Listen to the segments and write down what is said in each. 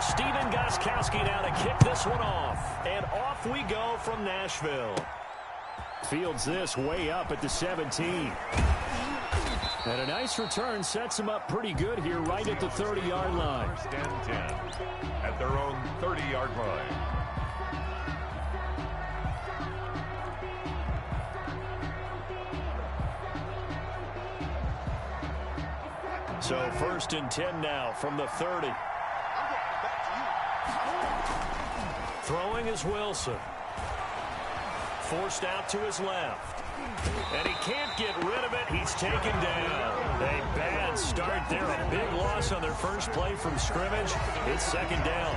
Steven Gostkowski now to kick this one off. And off we go from Nashville. Fields this way up at the 17. And a nice return sets him up pretty good here right at the 30-yard line. First and 10 at their own 30-yard line. So first and 10 now from the 30. Throwing is Wilson. Forced out to his left. And he can't get rid of it. He's taken down. A bad start there. A big loss on their first play from scrimmage. It's second down.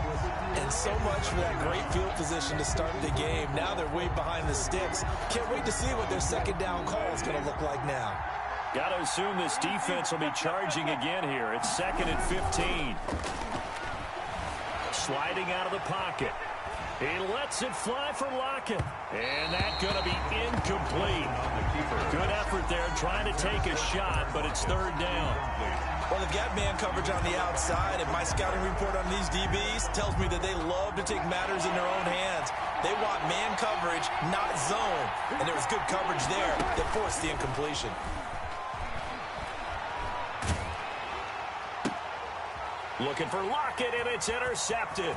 And so much for that great field position to start the game. Now they're way behind the sticks. Can't wait to see what their second down call is going to look like now. Got to assume this defense will be charging again here. It's second and 15. Sliding out of the pocket. He lets it fly for Lockett. And that's going to be incomplete. Good effort there trying to take a shot, but it's third down. Well, they've got man coverage on the outside, and my scouting report on these DBs tells me that they love to take matters in their own hands. They want man coverage, not zone. And there was good coverage there that forced the incompletion. Looking for Lockett, and it's intercepted.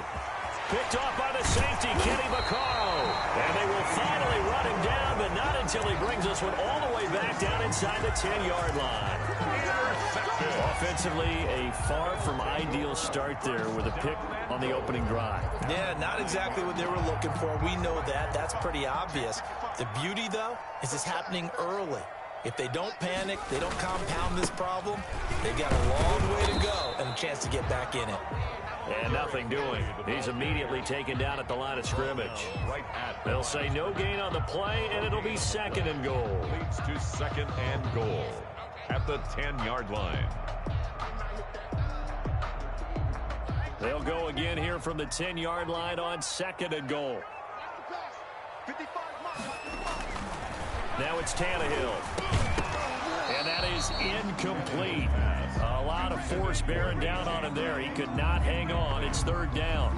Picked off by the safety, Kenny Vaccaro. And they will finally run him down, but not until he brings this one all the way back down inside the 10-yard line. Offensively, a far from ideal start there with a pick on the opening drive. Yeah, not exactly what they were looking for. We know that. That's pretty obvious. The beauty, though, is it's happening early. If they don't panic, they don't compound this problem, they've got a long way to go and a chance to get back in it. And nothing doing. He's immediately taken down at the line of scrimmage. They'll say no gain on the play, and it'll be second and goal. Leads to second and goal at the 10-yard line. They'll go again here from the 10-yard line on second and goal. Now it's Tannehill. And that is incomplete. A lot of force bearing down on him there. He could not hang on. It's third down.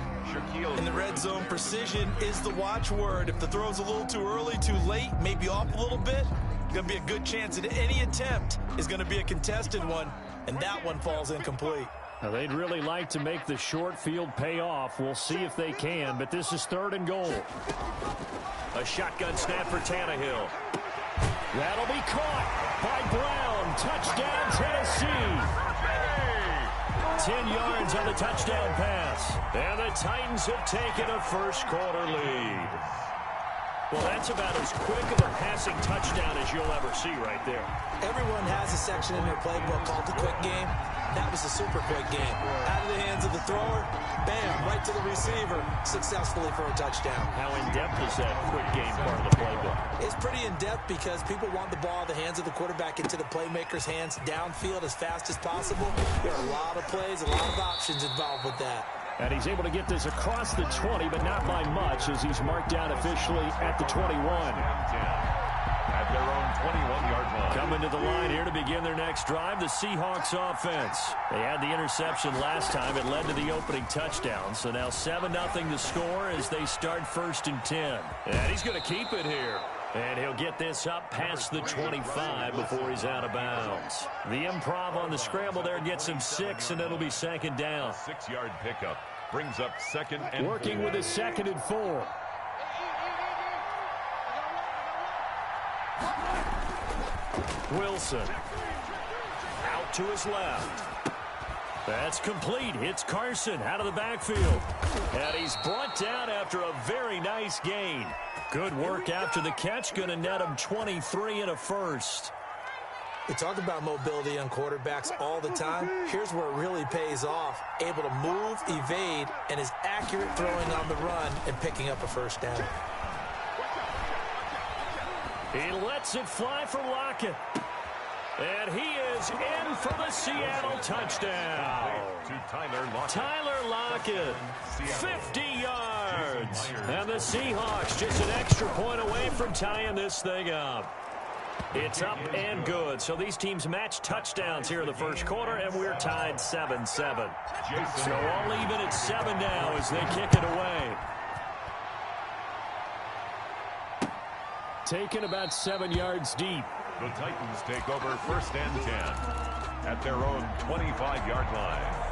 In the red zone, precision is the watchword. If the throw's a little too early, too late, maybe off a little bit, going to be a good chance that any attempt is going to be a contested one, and that one falls incomplete. Now, they'd really like to make the short field pay off. We'll see if they can, but this is third and goal. A shotgun snap for Tannehill. That'll be caught by Brown. Touchdown, Tennessee. 10 yards on the touchdown pass. And the Titans have taken a first quarter lead. Well, that's about as quick of a passing touchdown as you'll ever see right there. Everyone has a section in their playbook called the quick game. That was a super quick game. Out of the hands of the thrower, bam, right to the receiver, successfully for a touchdown. How in-depth is that quick game part of the playbook? It's pretty in-depth because people want the ball in the hands of the quarterback into the playmaker's hands downfield as fast as possible. There are a lot of plays, a lot of options involved with that. And he's able to get this across the 20, but not by much as he's marked down officially at the 21. At their own 21-yard line. Coming to the line here to begin their next drive, the Seahawks offense. They had the interception last time. It led to the opening touchdown. So now 7-0 the score as they start first and 10. And he's going to keep it here. And he'll get this up past the 25 before he's out of bounds. The improv on the scramble there gets him 6, and it'll be second down. 6-yard pickup brings up second and working 4. with his second and 4. Wilson out to his left. That's complete. Hits Carson out of the backfield. And he's brought down after a very nice gain. Good work after the catch. Going to net him 23 and a first. We talk about mobility on quarterbacks all the time. Here's where it really pays off. Able to move, evade, and is accurate throwing on the run and picking up a first down. He lets it fly for Lockett. And he is in for the Seattle touchdown. To Tyler Lockett, 50 yards. And the Seahawks just an extra point away from tying this thing up. It's up and good. So these teams match touchdowns here in the first quarter, and we're tied 7-7. So all even at 7 now as they kick it away. Taken about 7 yards deep. The Titans take over first and 10 at their own 25-yard line.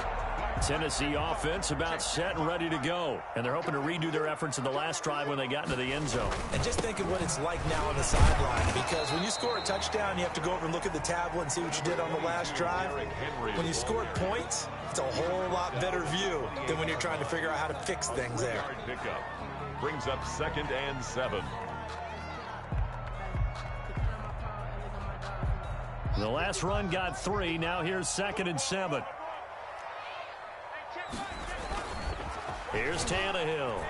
Tennessee offense about set and ready to go. And they're hoping to redo their efforts in the last drive when they got into the end zone. And just think of what it's like now on the sideline, because when you score a touchdown, you have to go over and look at the tablet and see what you did on the last drive. When you score points, it's a whole lot better view than when you're trying to figure out how to fix things there. Pickup brings up 2nd and 7. The last run got 3. Now here's 2nd and 7. Here's Tannehill.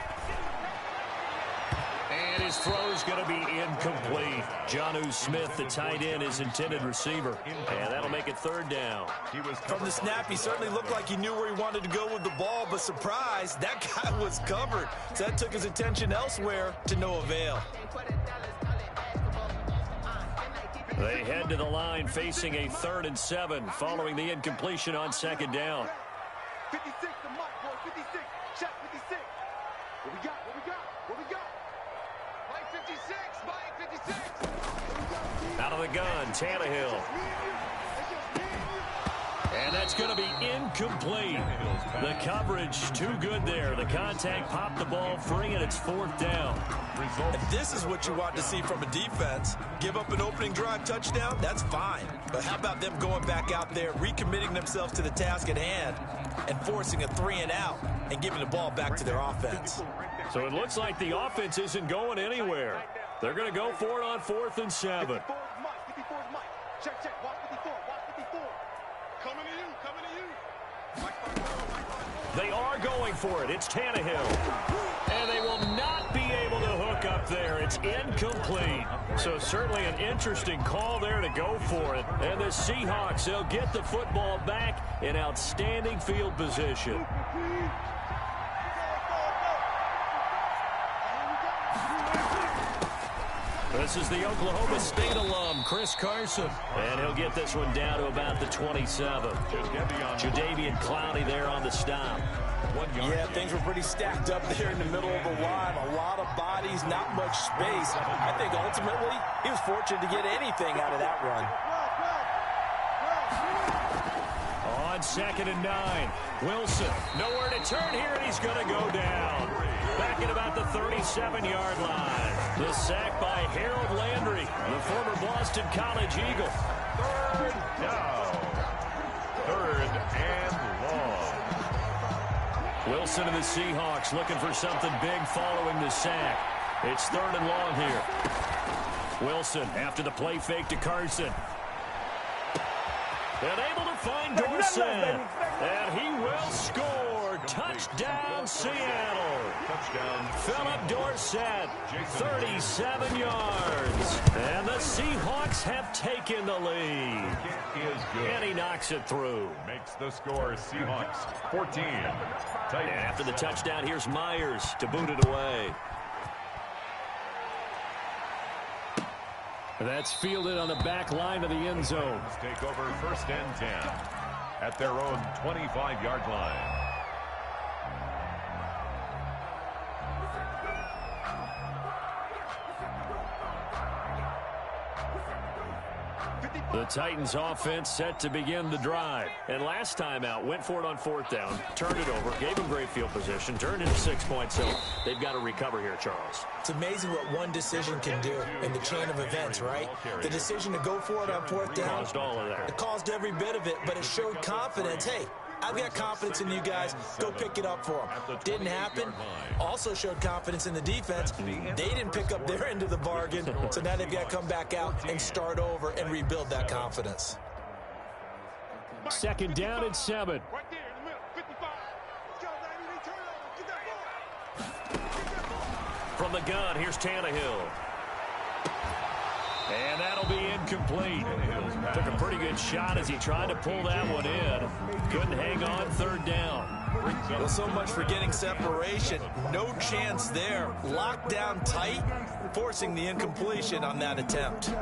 And his throw's going to be incomplete. Jonnu Smith, the tight end, his intended receiver. And that'll make it 3rd down. From the snap, he certainly looked like he knew where he wanted to go with the ball, but surprise, that guy was covered. So that took his attention elsewhere to no avail. They head to the line facing a 3rd and 7 following the incompletion on 2nd down. 56, the mark, boy, 56. Check 56. What we got? What we got? What we got? Mike 56. Mike 56. Out of the gun, Tannehill. And that's going to be incomplete. The coverage too good there. The contact popped the ball free, and it's 4th down. And this is what you want to see from a defense. Give up an opening drive touchdown, that's fine. But how about them going back out there, recommitting themselves to the task at hand, and forcing a 3-and-out and giving the ball back to their offense? So it looks like the offense isn't going anywhere. They're going to go for it on 4th and 7. 54 is Mike. 54 is Mike. Check, check. Watch 54. Watch 54. Coming to you. Coming to you. They are going for it. It's Tannehill. And they will not be able to hook up there. It's incomplete. So certainly an interesting call there to go for it. And the Seahawks, they'll get the football back in outstanding field position. This is the Oklahoma State alum, Chris Carson. And he'll get this one down to about the 27. Jadeveon Clowney there on the stop. Yeah, things were pretty stacked up there in the middle of the line. A lot of bodies, not much space. I think ultimately he was fortunate to get anything out of that run. On 2nd and 9, Wilson nowhere to turn here, and he's going to go down. Back at about the 37-yard line. The sack by Harold Landry, the former Boston College Eagle. 3rd down. 3rd and long. Wilson and the Seahawks looking for something big following the sack. It's 3rd and long here. Wilson after the play fake to Carson. And able to find Dorsett. And he will score. Touchdown, Seattle. Touchdown. Philip Dorsett, 37 yards. And the Seahawks have taken the lead. Is good. And he knocks it through. Makes the score Seahawks 14. And after the touchdown, here's Myers to boot it away. That's fielded on the back line of the end zone. Take over 1st and 10 at their own 25-yard line. The Titans offense set to begin the drive. And last time out, went for it on 4th down, turned it over, gave them great field position, turned into 6 points. So they've got to recover here, Charles. It's amazing what one decision can do in the chain of events, right? The decision to go for it on 4th down. Caused all of that. It caused every bit of it, but it showed confidence. Hey, I've got confidence in you guys. Go pick it up for them. Didn't happen. Also showed confidence in the defense. They didn't pick up their end of the bargain, so now they've got to come back out and start over and rebuild that confidence. 2nd down and 7. Right there in the middle. 55. Let's go, baby. Turn over. Get that ball. From the gun, here's Tannehill. And that'll be incomplete. Took a pretty good shot as he tried to pull that one in. Couldn't hang on 3rd down. Well, so much for getting separation. No chance there. Locked down tight, forcing the incompletion on that attempt.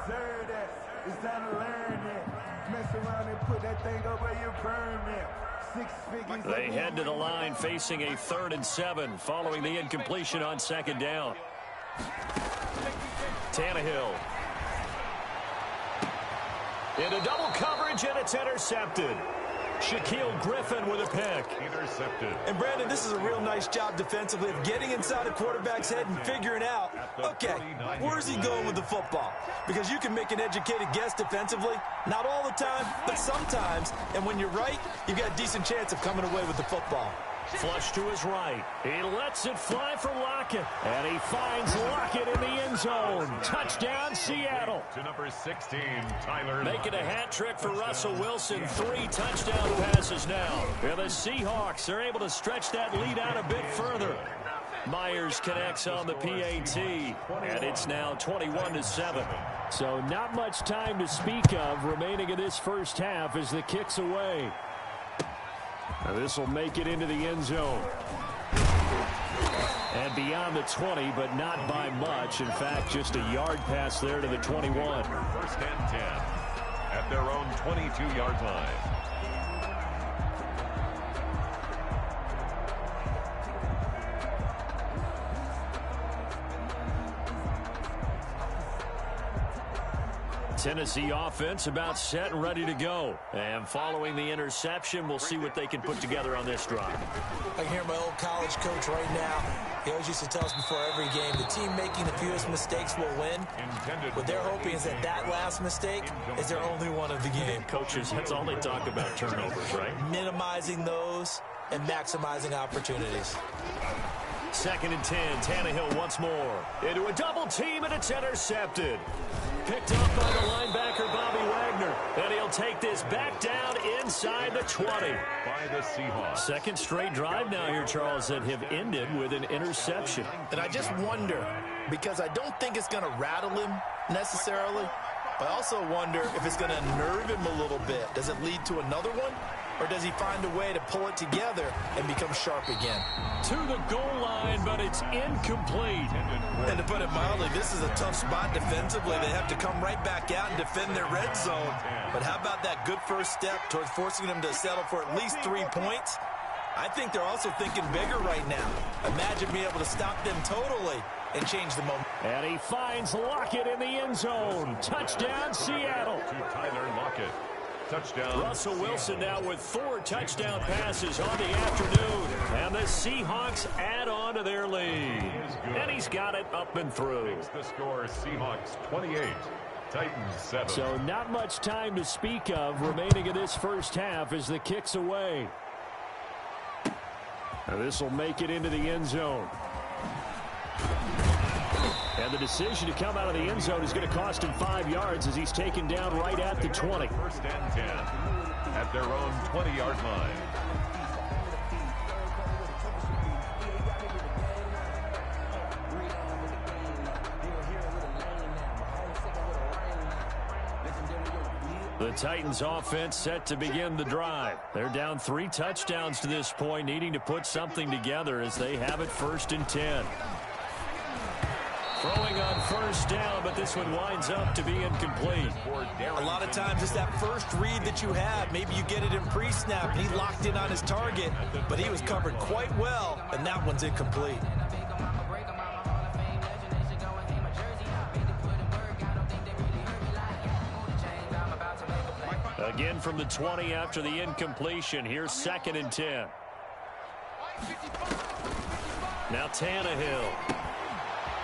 deserve that. It's time to learn that. Mess around and put that thing over your permit. 6 figures. They head to the line facing a 3rd and 7 following the incompletion on 2nd down. Tannehill. Into double coverage, and it's intercepted. Shaquille Griffin with a pick. Intercepted. And, Brandon, this is a real nice job defensively of getting inside a quarterback's head and figuring out, okay, where's he going with the football? Because you can make an educated guess defensively, not all the time, but sometimes. And when you're right, you've got a decent chance of coming away with the football. Flush to his right. He lets it fly for Lockett. And he finds Lockett in the end zone. Touchdown, Seattle. To number 16, Tyler. Making a hat trick for Russell Wilson. 3 touchdown passes now. And the Seahawks are able to stretch that lead out a bit further. Myers connects on the PAT. And it's now 21-7. So not much time to speak of remaining in this first half as the kick's away. Now this will make it into the end zone. And beyond the 20, but not by much. In fact, just a yard pass there to the 21. 1st and 10 at their own 22-yard line. Tennessee offense about set and ready to go. And following the interception, we'll see what they can put together on this drive. I can hear my old college coach right now. He always used to tell us before every game, the team making the fewest mistakes will win. What they're hoping is that that last mistake is their only one of the game. Coaches, that's all they talk about, turnovers, right? Minimizing those and maximizing opportunities. 2nd and 10, Tannehill once more. Into a double team, and it's intercepted. Picked up by the linebacker, Bobby Wagner. And he'll take this back down inside the 20. By the Seahawks. 2nd straight drive now here, Charles, that have ended with an interception. And I just wonder, because I don't think it's going to rattle him necessarily, but I also wonder if it's going to nerve him a little bit. Does it lead to another one? Or does he find a way to pull it together and become sharp again? To the goal line, but it's incomplete. And to put it mildly, this is a tough spot defensively. They have to come right back out and defend their red zone. But how about that good first step towards forcing them to settle for at least 3 points? I think they're also thinking bigger right now. Imagine being able to stop them totally and change the moment. And he finds Lockett in the end zone. Touchdown, Seattle. To Tyler Lockett. Touchdown. Russell Wilson now with 4 touchdown passes on the afternoon. And the Seahawks add on to their lead. And he's got it up and through. Makes the score Seahawks 28, Titans 7. So not much time to speak of remaining in this first half as the kick's away. And this will make it into the end zone. And the decision to come out of the end zone is going to cost him 5 yards as he's taken down right at the 20. 1st and 10 at their own 20-yard line. The Titans offense set to begin the drive. They're down 3 touchdowns to this point, needing to put something together as they have it 1st and 10. Throwing on 1st down, but this one winds up to be incomplete. A lot of times it's that first read that you have. Maybe you get it in pre-snap, and he locked in on his target, but he was covered quite well, and that one's incomplete. Again from the 20 after the incompletion. Here's 2nd and 10. Now Tannehill.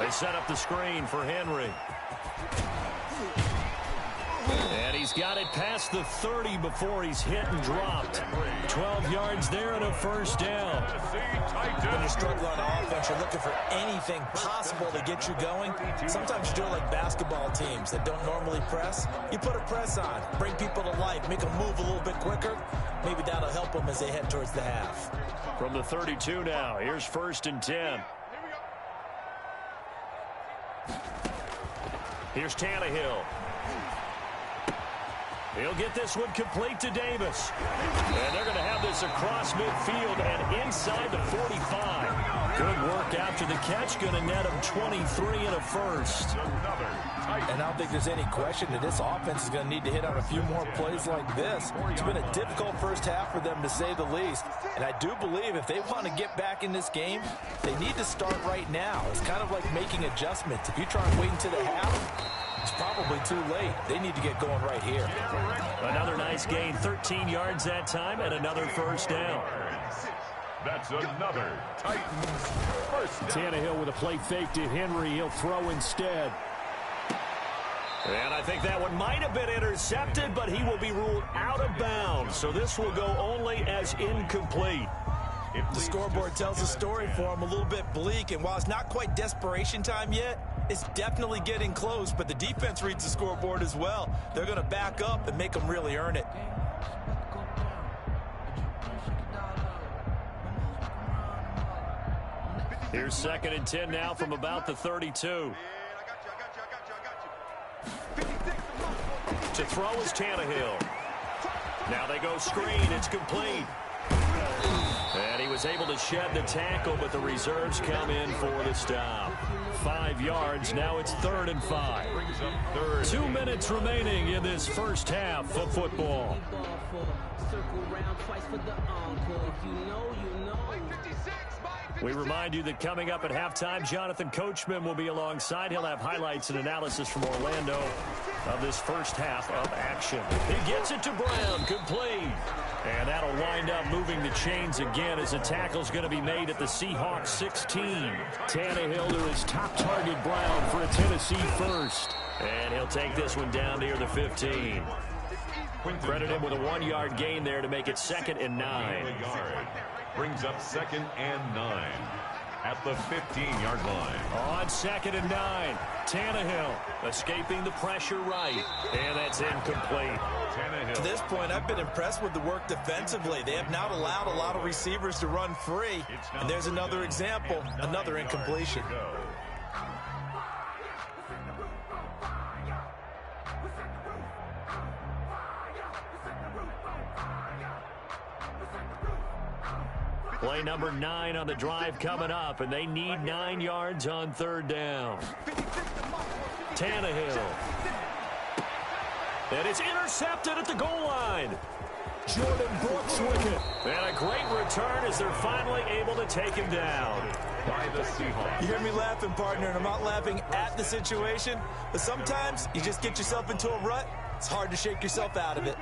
They set up the screen for Henry. And he's got it past the 30 before he's hit and dropped. 12 yards there and a 1st down. When you struggle on offense, you're looking for anything possible to get you going. Sometimes you do it like basketball teams that don't normally press. You put a press on, bring people to life, make them move a little bit quicker. Maybe that'll help them as they head towards the half. From the 32 now, here's 1st and 10. Here's Tannehill. He'll get this one complete to Davis. And they're going to have this across midfield and inside the 45. Good work after the catch. Going to net him 23 and a first. And I don't think there's any question that this offense is going to need to hit on a few more plays like this. It's been a difficult first half for them, to say the least. And I do believe if they want to get back in this game, they need to start right now. It's kind of like making adjustments. If you try and wait until the half, it's probably too late. They need to get going right here. Another nice gain, 13 yards that time, and another first down. That's another Titans first down. Tannehill with a play fake to Henry. He'll throw instead. And I think that one might have been intercepted, but he will be ruled out of bounds. So this will go only as incomplete. The scoreboard tells a story for him, a little bit bleak, and while it's not quite desperation time yet, it's definitely getting close, but the defense reads the scoreboard as well. They're going to back up and make them really earn it. Here's 2nd and 10 now from about the 32. To throw is Tannehill. Now they go screen. It's complete. And he was able to shed the tackle, but the reserves come in for the stop. 5 yards. Now it's 3rd and 5. 2 minutes remaining in this first half of football. We remind you that coming up at halftime, Jonathan Coachman will be alongside. He'll have highlights and analysis from Orlando of this first half of action. He gets it to Brown, complete. And that'll wind up moving the chains again as a tackle's going to be made at the Seahawks 16. Tannehill to his top target, Brown, for a Tennessee first. And he'll take this one down near the 15. Credit him with a 1-yard gain there to make it 2nd and 9. Brings up 2nd and 9 at the 15-yard line. On 2nd and 9, Tannehill escaping the pressure right, and that's incomplete. To this point, I've been impressed with the work defensively. They have not allowed a lot of receivers to run free, and there's another example, another incompletion. Play number 9 on the drive coming up, and they need 9 yards on 3rd down. Tannehill. And it's intercepted at the goal line. Jordan Brooks with it. And a great return as they're finally able to take him down. By the Seahawks. You hear me laughing, partner, and I'm not laughing at the situation, but sometimes you just get yourself into a rut. It's hard to shake yourself out of it.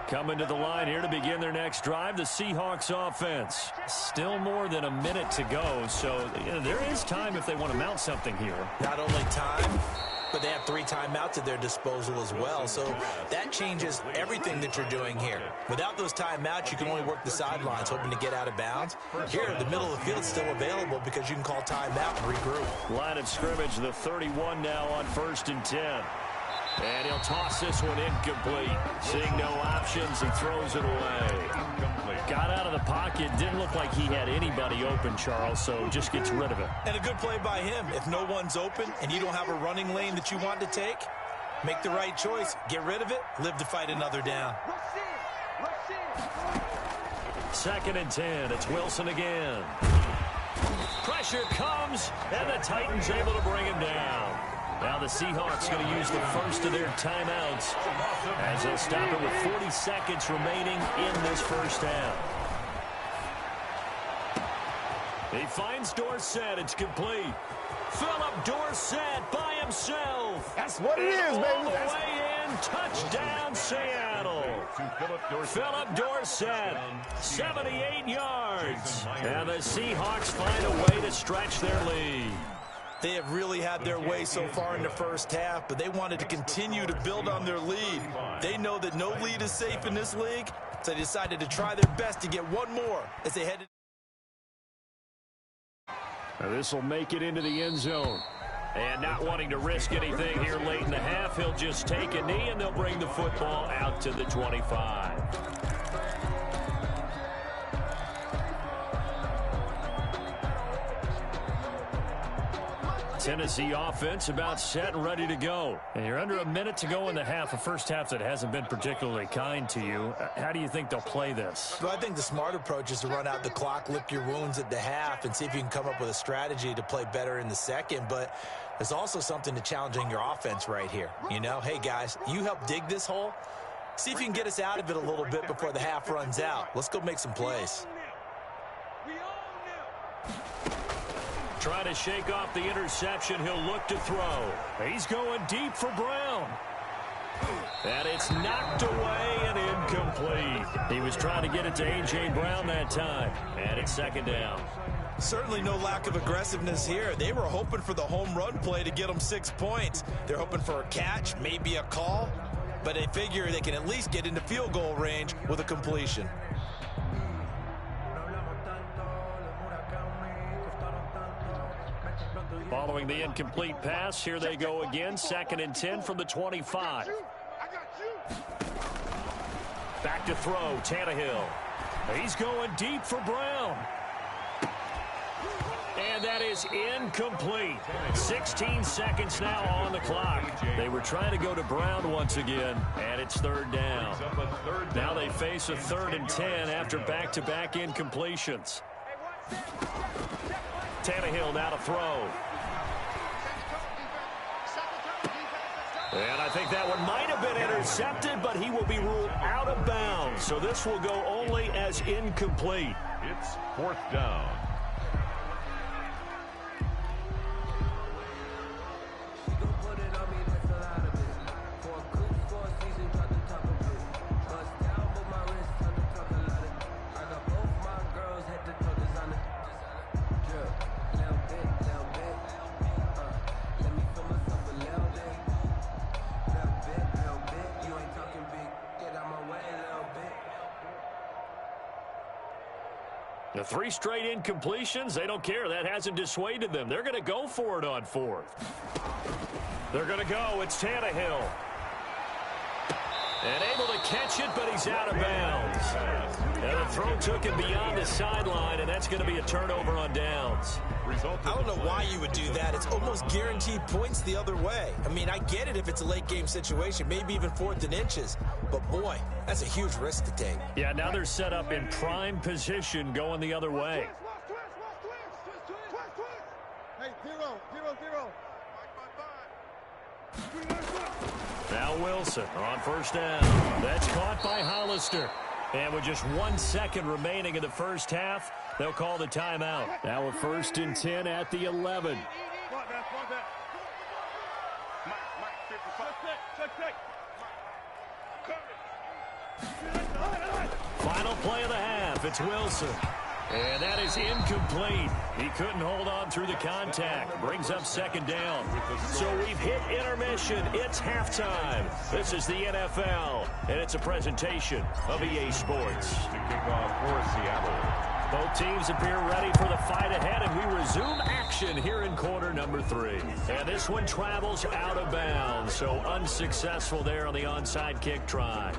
Coming to the line here to begin their next drive, the Seahawks offense. Still more than a minute to go, so there is time if they want to mount something here. Not only time, but they have 3 timeouts at their disposal as well, so that changes everything that you're doing here. Without those timeouts, you can only work the sidelines, hoping to get out of bounds. Here, the middle of the field is still available because you can call timeout and regroup. Line of scrimmage, the 31 now on 1st and 10. And he'll toss this one incomplete. Seeing no options, he throws it away. Got out of the pocket. Didn't look like he had anybody open, Charles, so just gets rid of it. And a good play by him. If no one's open and you don't have a running lane that you want to take, make the right choice. Get rid of it. Live to fight another down. 2nd and 10. It's Wilson again. Pressure comes, and the Titans able to bring him down. Now the Seahawks going to use the first of their timeouts as they'll stop it with 40 seconds remaining in this first half. He finds Dorsett. It's complete. Philip Dorsett by himself. That's what it is, baby. All the way in. Touchdown, Seattle. Philip Dorsett, 78 yards. And the Seahawks find a way to stretch their lead. They have really had their way so far in the first half, but they wanted to continue to build on their lead. They know that no lead is safe in this league, so they decided to try their best to get one more as they head. Now this will make it into the end zone. And not wanting to risk anything here late in the half, he'll just take a knee, and they'll bring the football out to the 25. Tennessee offense about set and ready to go. And you're under a minute to go in the half, a first half that hasn't been particularly kind to you. How do you think they'll play this? Well, I think the smart approach is to run out the clock, lick your wounds at the half, and see if you can come up with a strategy to play better in the second. But there's also something to challenging your offense right here. You know, hey, guys, you help dig this hole. See if you can get us out of it a little bit before the half runs out. Let's go make some plays. Trying to shake off the interception. He'll look to throw. He's going deep for Brown. And it's knocked away and incomplete. He was trying to get it to A.J. Brown that time. And it's second down. Certainly no lack of aggressiveness here. They were hoping for the home run play to get them 6 points. They're hoping for a catch, maybe a call. But they figure they can at least get into field goal range with a completion. Following the incomplete pass, here they go again. 2nd and 10 from the 25. Back to throw, Tannehill. He's going deep for Brown. And that is incomplete. 16 seconds now on the clock. They were trying to go to Brown once again, and it's 3rd down. Now they face a 3rd and 10 after back-to-back incompletions. Tannehill now to throw. And I think that one might have been intercepted, but he will be ruled out of bounds. So this will go only as incomplete. It's 4th down. The 3 straight incompletions, they don't care. That hasn't dissuaded them. They're going to go for it on 4th. They're going to go. It's Tannehill. And able to catch it, but he's out of bounds. And the throw took him beyond the sideline, and that's going to be a turnover on downs. I don't know why you would do that. It's almost guaranteed points the other way. I mean, I get it if it's a late-game situation, maybe even 4th and inches. But, boy, that's a huge risk to take. Yeah, now they're set up in prime position going the other way. Hey, 0-0-0. Now Wilson on 1st down. That's caught by Hollister. And with just 1 second remaining in the first half, they'll call the timeout. Now a 1st and 10 at the 11. Final play of the half. It's Wilson. And that is incomplete. He couldn't hold on through the contact. Brings up 2nd down. So we've hit intermission. It's halftime. This is the NFL, and it's a presentation of EA Sports. To kick off for Seattle. Both teams appear ready for the fight ahead, and we resume action here in quarter number 3. And this one travels out of bounds, so unsuccessful there on the onside kick try.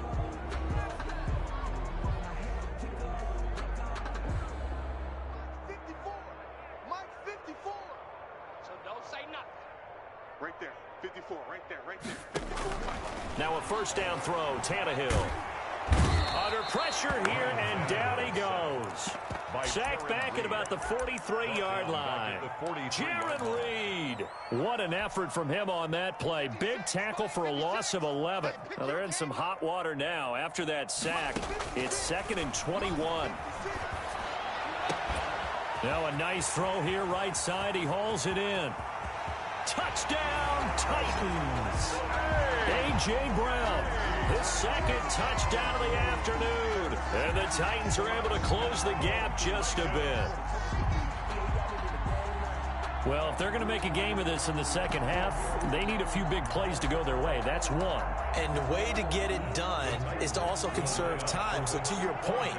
Right there, 54, right there, right there. 54, Mike. Now a 1st down throw, Tannehill. Under pressure here, and down he goes. Sacked back at about the 43-yard line. Jaron Reed. What an effort from him on that play. Big tackle for a loss of 11. Well, they're in some hot water now. After that sack, it's 2nd and 21. Now a nice throw here right side. He hauls it in. Touchdown, Titans. A.J. Brown, his 2nd touchdown of the afternoon. And the Titans are able to close the gap just a bit. Well, if they're going to make a game of this in the second half, they need a few big plays to go their way. That's one. And the way to get it done is to also conserve time. So to your point,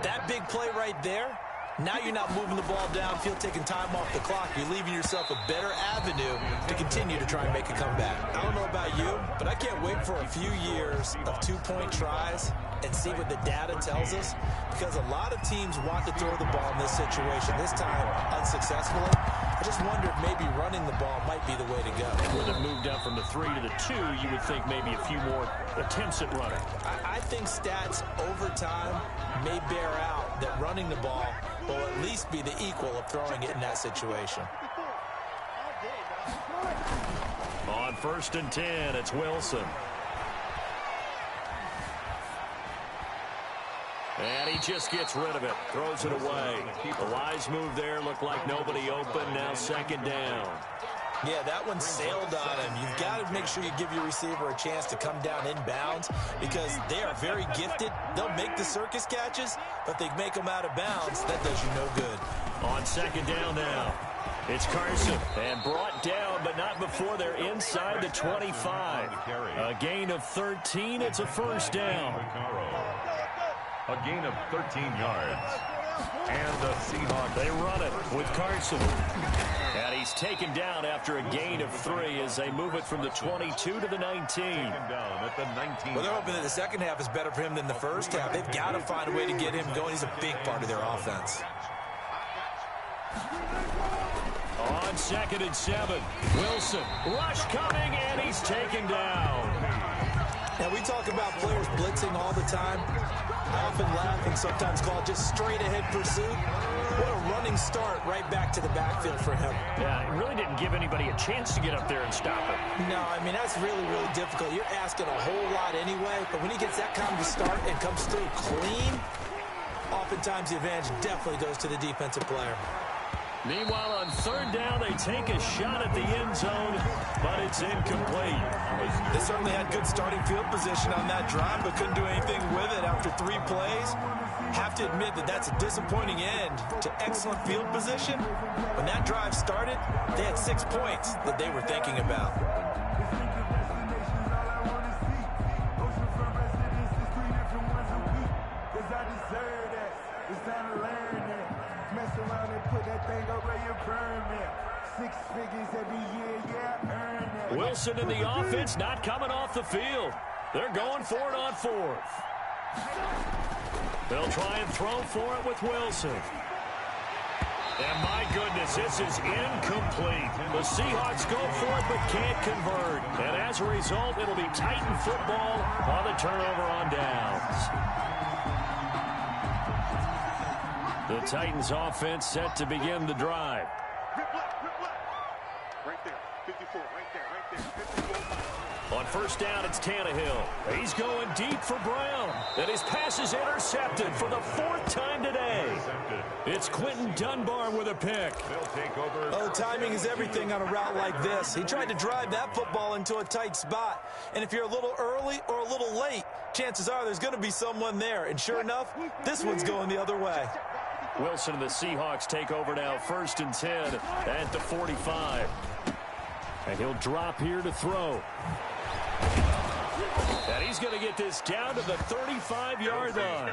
that big play right there, now you're not moving the ball downfield, taking time off the clock. You're leaving yourself a better avenue to continue to try and make a comeback. I don't know about you, but I can't wait for a few years of 2-point tries and see what the data tells us, because a lot of teams want to throw the ball in this situation, this time unsuccessfully. I just wonder if maybe running the ball might be the way to go. With it moved up from the 3 to the 2, you would think maybe a few more attempts at running. I think stats over time may bear out that running the ball will at least be the equal of throwing it in that situation. On 1st and 10, it's Wilson. And he just gets rid of it, throws it away. A wise move there, looked like nobody open, now 2nd down. Yeah, that one sailed on him. You've got to make sure you give your receiver a chance to come down inbounds because they are very gifted. They'll make the circus catches, but they make them out of bounds. That does you no good. On 2nd down now, it's Carson. And brought down, but not before they're inside the 25. A gain of 13. It's a 1st down. A gain of 13 yards. And the Seahawks. They run it with Carson. And he's taken down after a gain of 3 as they move it from the 22 to the 19. Taken down at the 19. Well, they're hoping that the second half is better for him than the first half. They've got to find a way to get him going. He's a big part of their offense. On 2nd and 7, Wilson. Rush coming, and he's taken down. Now, we talk about players blitzing all the time. I often laugh and sometimes call it just straight-ahead pursuit. What a running start right back to the backfield for him. Yeah, it really didn't give anybody a chance to get up there and stop it. No, I mean, that's really, really difficult. You're asking a whole lot anyway, but when he gets that kind of start and comes through clean, oftentimes the advantage definitely goes to the defensive player. Meanwhile, on 3rd down, they take a shot at the end zone, but it's incomplete. They certainly had good starting field position on that drive, but couldn't do anything with it after 3 plays. Have to admit that that's a disappointing end to excellent field position. When that drive started, they had 6 points that they were thinking about. Wilson and the offense not coming off the field. They're going for it on 4th. They'll try and throw for it with Wilson. And my goodness, this is incomplete. The Seahawks go for it but can't convert. And as a result, it'll be Titan football on the turnover on downs. The Titans offense set to begin the drive. Right there, 54, right there, 54. On 1st down, it's Tannehill. He's going deep for Brown. And his pass is intercepted for the 4th time today. It's Quentin Dunbar with a pick. They'll take over. Oh, timing is everything on a route like this. He tried to drive that football into a tight spot. And if you're a little early or a little late, chances are there's going to be someone there. And sure enough, this one's going the other way. Wilson and the Seahawks take over now, 1st and 10 at the 45. And he'll drop here to throw. And he's going to get this down to the 35-yard line.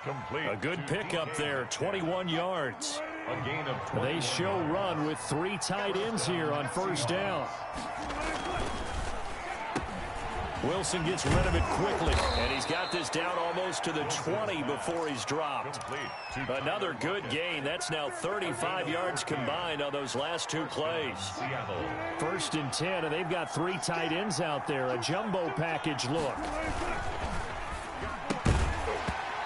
Complete. A good pickup there, 21 yards. A gain of 20. They show run with 3 tight ends here on 1st down. Wilson gets rid of it quickly, and he's got this down almost to the 20 before he's dropped. Another good gain. That's now 35 yards combined on those last 2 plays. 1st and 10, and they've got 3 tight ends out there. A jumbo package look.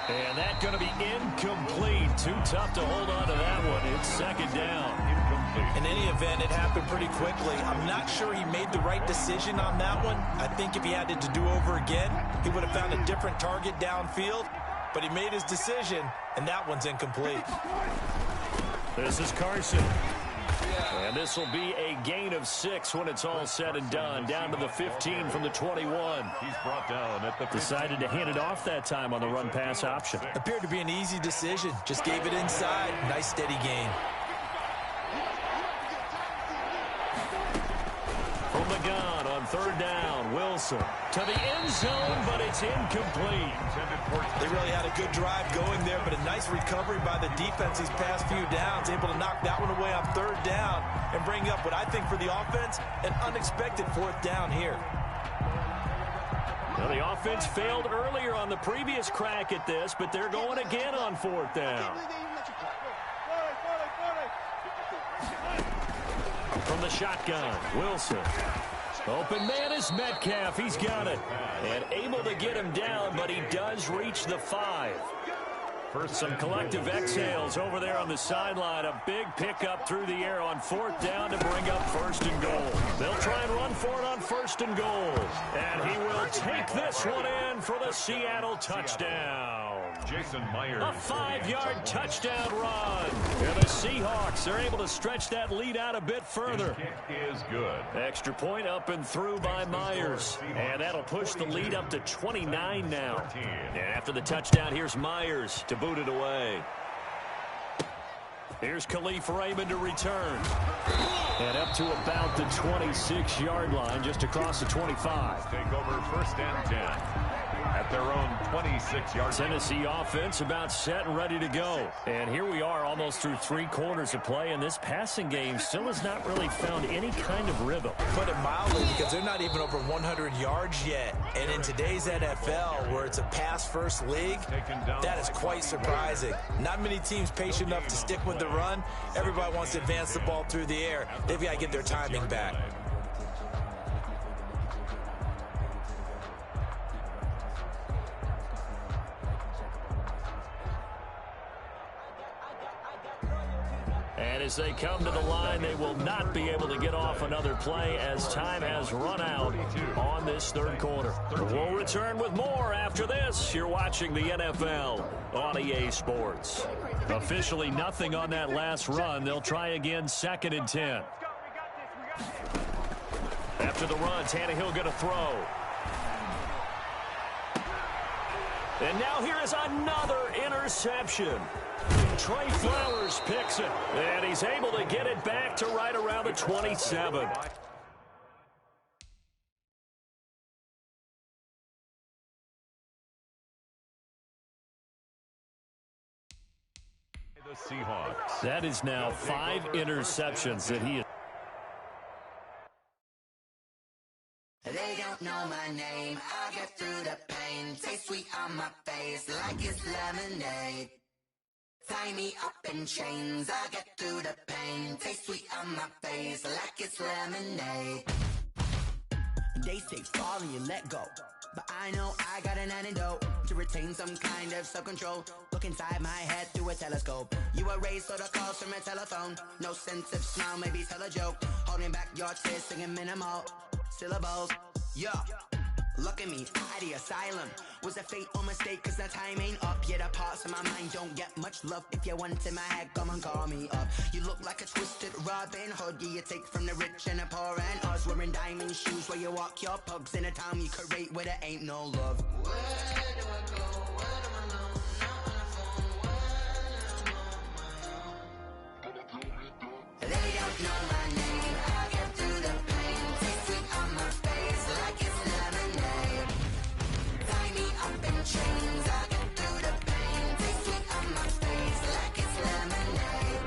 And that's going to be incomplete. Too tough to hold on to that one. It's 2nd down. In any event, it happened pretty quickly. I'm not sure he made the right decision on that one. I think if he had it to do over again, he would have found a different target downfield. But he made his decision, and that one's incomplete. This is Carson. And this will be a gain of 6 when it's all said and done. Down to the 15 from the 21. He's brought down at the 15. Decided to hand it off that time on the run-pass option. Appeared to be an easy decision. Just gave it inside. Nice, steady gain. From the gun on 3rd down, Wilson to the end zone, but it's incomplete. They really had a good drive going there, but a nice recovery by the defense these past few downs, able to knock that one away on 3rd down and bring up what I think for the offense, an unexpected 4th down here. Well, the offense failed earlier on the previous crack at this, but they're going again on 4th down. from the shotgun. Wilson. Open man is Metcalf. He's got it. And able to get him down, but he does reach the 5. Some collective exhales over there on the sideline. A big pickup through the air on 4th down to bring up 1st and goal. They'll try and run for it on 1st and goal. And he will take this one in for the Seattle touchdown. Jason Myers. A 5-yard touchdown run. And the Seahawks are able to stretch that lead out a bit further. His kick is good. Extra point up and through by Myers. And that'll push the lead up to 29 now. And after the touchdown, here's Myers to boot it away. Here's Khalif Raymond to return. And up to about the 26-yard line, just across the 25. Take over 1st and 10. At their own 26-yard. Tennessee offense about set and ready to go. And here we are almost through 3 quarters of play, and this passing game still has not really found any kind of rhythm. Put it mildly, because they're not even over 100 yards yet. And in today's NFL, where it's a pass-first league, that is quite surprising. Not many teams patient enough to stick with the run. Everybody wants to advance the ball through the air. They've got to get their timing back. And as they come to the line, they will not be able to get off another play as time has run out on this 3rd quarter. We'll return with more after this. You're watching the NFL on EA Sports. Officially nothing on that last run. They'll try again 2nd and 10. After the run, Tannehill going to throw. And now here is another interception. Trey Flowers picks it, and he's able to get it back to right around the 27. The Seahawks. That is now 5 interceptions that he has. They don't know my name. I get through the pain. Taste sweet on my face like it's lemonade. Tie me up in chains, I get through the pain. Taste sweet on my face like it's lemonade. They say fall and you let go, but I know I got an antidote to retain some kind of self-control. Look inside my head through a telescope. You erase all the calls from a telephone. No sense of smile, maybe tell a joke. Holding back your tears, singing minimal syllables. Yeah. Look at me, out the asylum. Was a fate or mistake, cause the time ain't up. Yet the parts of my mind don't get much love. If you want in my head, come and call me up. You look like a twisted Robin Hood. Yeah, you take from the rich and the poor and us. Wearing diamond shoes where you walk your pugs. In a town you create where there ain't no love. Where do I go? Where do I know? Not on the phone. Where am I on my own? They don't know my name. I get through the pain. Taste sweet on my face like it's lemonade. Tie me up in chains. I get through the pain. Taste sweet on my face like it's lemonade.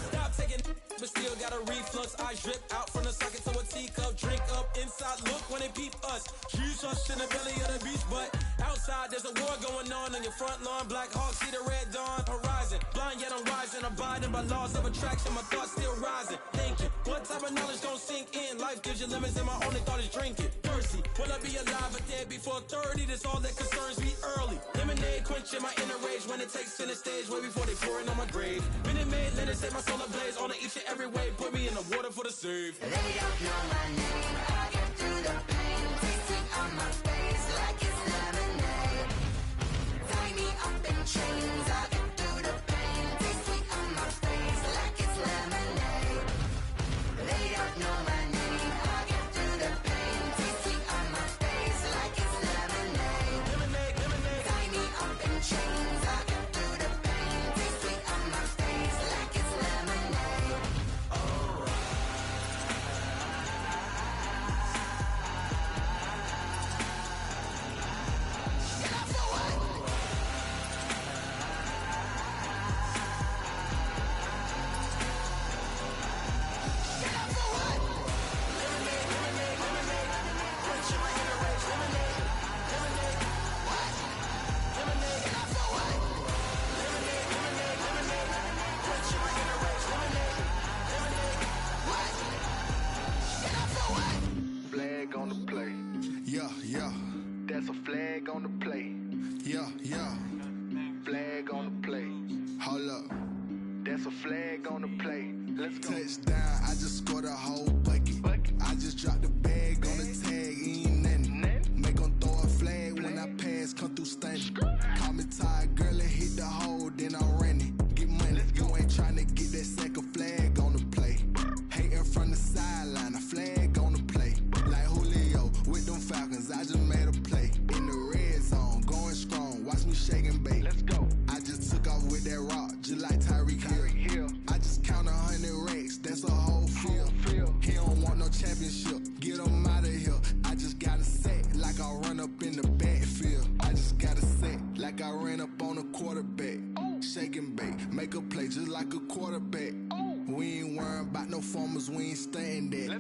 Stop taking, but still got a reflux. I drip out from the socket to a teacup. Drink up inside. Look when they peep us. Huge us in the belly of the beast, but outside there's a war going on your front lawn. Black Hawk see the red dawn horizon. Blind yet I'm rising, abiding by laws of attraction. My thoughts still rising. Thinking, what type of knowledge gon' sink in? Life gives you limits, and my only thought is drinking. Thirsty, will I be alive or dead before 30? That's all that concerns me early. Lemonade quenching my inner rage when it takes center stage, way before they pour it on my grave. Minute Maid, let it set my soul ablaze on each and every way. Put me in the water for the save. They don't know my name. I get through the pain. Taste sweet on my face like it's lemonade. Tie me up in chains. I get through the pain. Taste sweet on my face like it's lemonade. They don't know my name. I get through the pain. Taste sweet on my face like it's lemonade. Lemonade, lemonade. Tie me up in chains. I get through the pain. Taste sweet on my face like it's lemonade. Oh.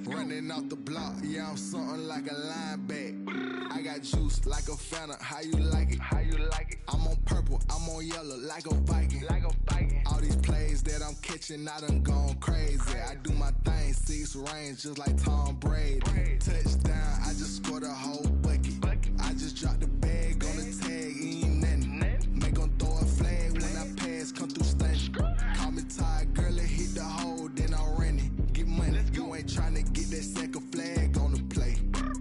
Running off the block, yeah, I'm something like a linebacker. I got juice like a Fanta, how you like it? How you like it? I'm on purple, I'm on yellow, like a Viking. Like a Viking. All these plays that I'm catching, I done gone crazy. I do my thing, 6 range, just like Tom Brady. Touchdown, I just scored a whole bucket. I just dropped the bag on the tag, ain't nothing. Make 'em throw a flag when I pass, come through stunning. Call me tired, girl, it hit the hole, then I ran it. Get money, you ain't tryna get that second flag on the play.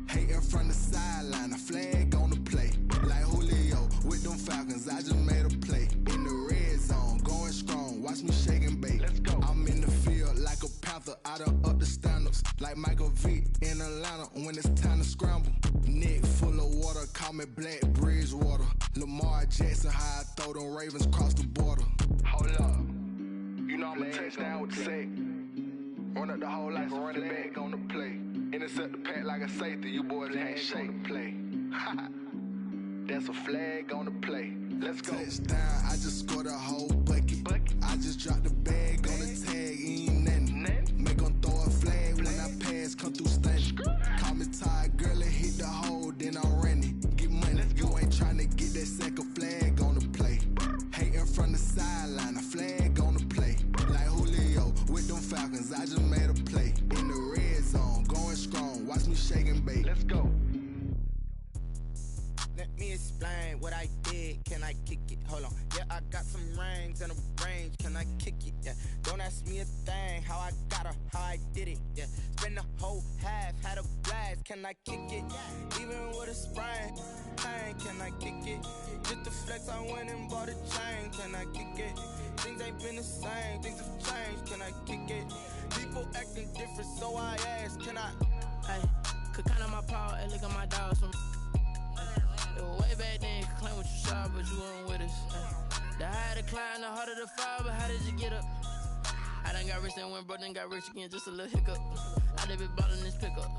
Hating from the sideline, a flag on the play. Like Julio with them Falcons, I just made a play. In the red zone, going strong, watch me shake and bake. Let's go. I'm in the field like a panther, I done up the standards. Like Michael Vick in Atlanta when it's time to scramble. Neck full of water, call me Black Bridgewater. Lamar Jackson, how I throw them Ravens cross the border. Hold up, you know I'm a touchdown with the sack. Run up the whole life and running back on the play. Intercept the pack like a safety, you boys ain't shake play. That's a flag on the play. Let's go. Touchdown, I just scored a whole bucket. I just dropped the bag on the tag, ain't nothing. Make 'em throw a flag when I pass, come through stunning. Call me tired, girl, it hit the hole, then I ran it. Get money, you ain't tryna get that second flag on the play. Hating from the sideline, a flag on the play. Like Julio with them Falcons, I just made a play. In the red zone, going strong, watch me shake and bake. Let's go. Let me explain what I did. Can I kick it? Hold on. Yeah, I got some rings and a range. Can I kick it? Yeah. Don't ask me a thing. How I got her, how I did it. Yeah. Spend the whole half, had a blast. Can I kick it? Even with a sprain. Bang, can I kick it? Just the flex, I went and bought a chain. Can I kick it? Things ain't been the same. Things have changed. Can I kick it? People acting different, so I ask. Can I? Hey, could count on my power and look at my dogs from. It was way back then, you could claim what you saw, but you weren't with us. The higher the climb, the harder the fall, but how did you get up? I done got rich and went broke, then got rich again, just a little hiccup. I done been ballin' this pickup.